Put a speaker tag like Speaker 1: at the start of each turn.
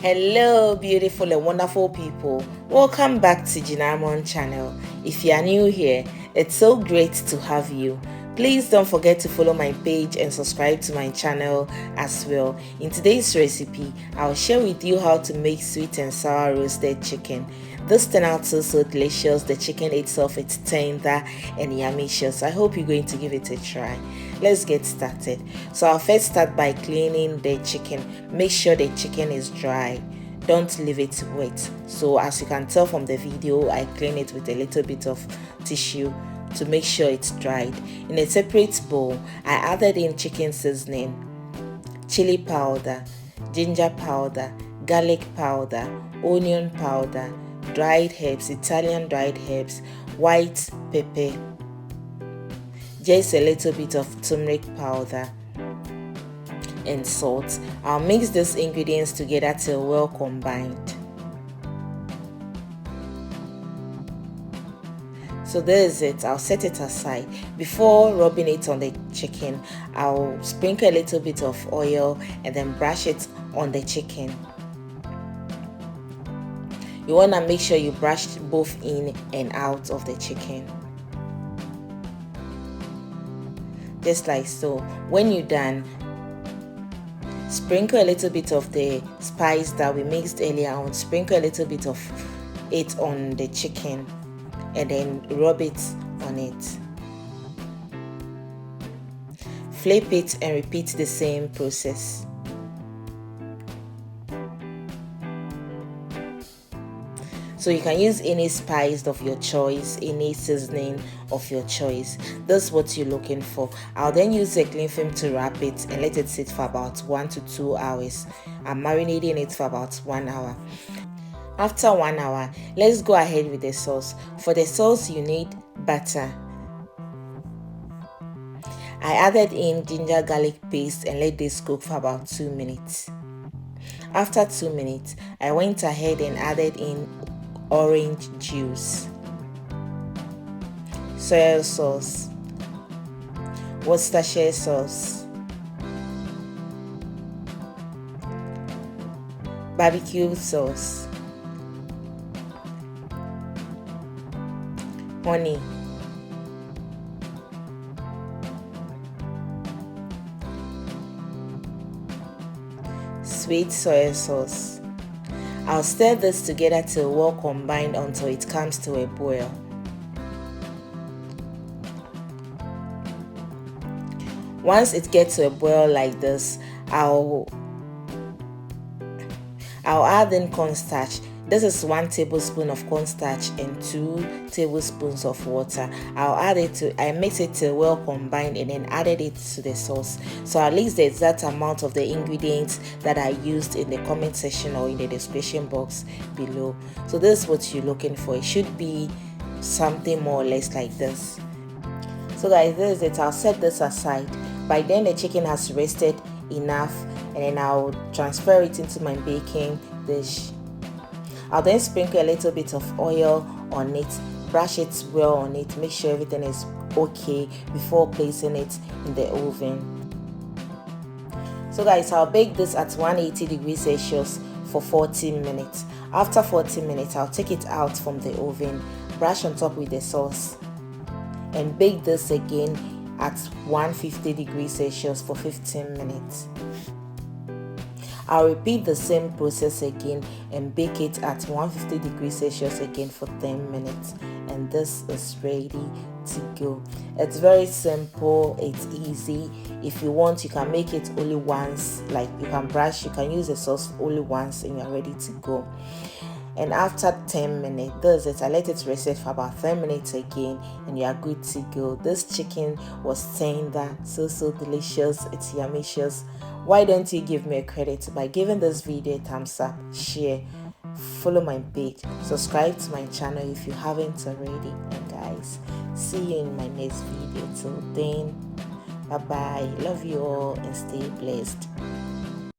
Speaker 1: Hello beautiful and wonderful people, welcome back to Jinamon channel. If you are new here, it's so great to have you. Please don't forget to follow my page and subscribe to my channel as well. In today's recipe, I'll share with you how to make sweet and sour roasted chicken. This turned out so delicious. The chicken itself is tender and yummy. I hope you're going to give it a try. Let's get started. So I'll first start by cleaning the chicken. Make sure the chicken is dry. Don't leave it wet. So as you can tell from the video, I clean it with a little bit of tissue to make sure it's dried. In a separate bowl, I added in chicken seasoning, chili powder, ginger powder, garlic powder, onion powder, dried herbs, Italian dried herbs, white pepper, just a little bit of turmeric powder and salt. I'll mix these ingredients together till well combined. So there is it. I'll set it aside. Before rubbing it on the chicken, I'll sprinkle a little bit of oil and then brush it on the chicken. You want to make sure you brush both in and out of the chicken. Just like so. When you're done, sprinkle a little bit of the spice that we mixed earlier on. Sprinkle a little bit of it on the chicken and then rub it on it. Flip it and repeat the same process. So you can use any spice of your choice, any seasoning of your choice. That's what you're looking for. I'll then use a cling film to wrap it and let it sit for about 1 to 2 hours. I'm marinating it for about 1 hour. After 1 hour, let's go ahead with the sauce. For the sauce, you need butter. I added in ginger garlic paste and let this cook for about 2 minutes. After 2 minutes, I went ahead and added in orange juice, soy sauce, Worcestershire sauce, barbecue sauce, honey, sweet soy sauce. I'll stir this together till well combined until it comes to a boil. Once it gets to a boil like this, I'll add in cornstarch. This is 1 tablespoon of cornstarch and 2 tablespoons of water. I mix it till well combined and then added it to the sauce. So I'll list the exact amount of the ingredients that I used in the comment section or in the description box below. So this is what you're looking for. It should be something more or less like this. So guys, this is it. I'll set this aside. By then the chicken has rested enough and then I'll transfer it into my baking dish. I'll then sprinkle a little bit of oil on it, brush it well on it, make sure everything is okay before placing it in the oven. So guys, I'll bake this at 180 degrees Celsius for 40 minutes. After 40 minutes, I'll take it out from the oven, brush on top with the sauce, and bake this again at 150 degrees Celsius for 15 minutes. I'll repeat the same process again and bake it at 150 degrees Celsius again for 10 minutes. And this is ready to go. It's very simple, it's easy. If you want, you can make it only once, like you can use the sauce only once and you're ready to go. And after 10 minutes, this is it. I let it reset for about 10 minutes again and you are good to go. This chicken was tender, so delicious, it's yummy. Why don't you give me a credit by giving this video a thumbs up, share, follow my page, subscribe to my channel if you haven't already. And guys, see you in my next video. Till then, bye bye, love you all and stay blessed.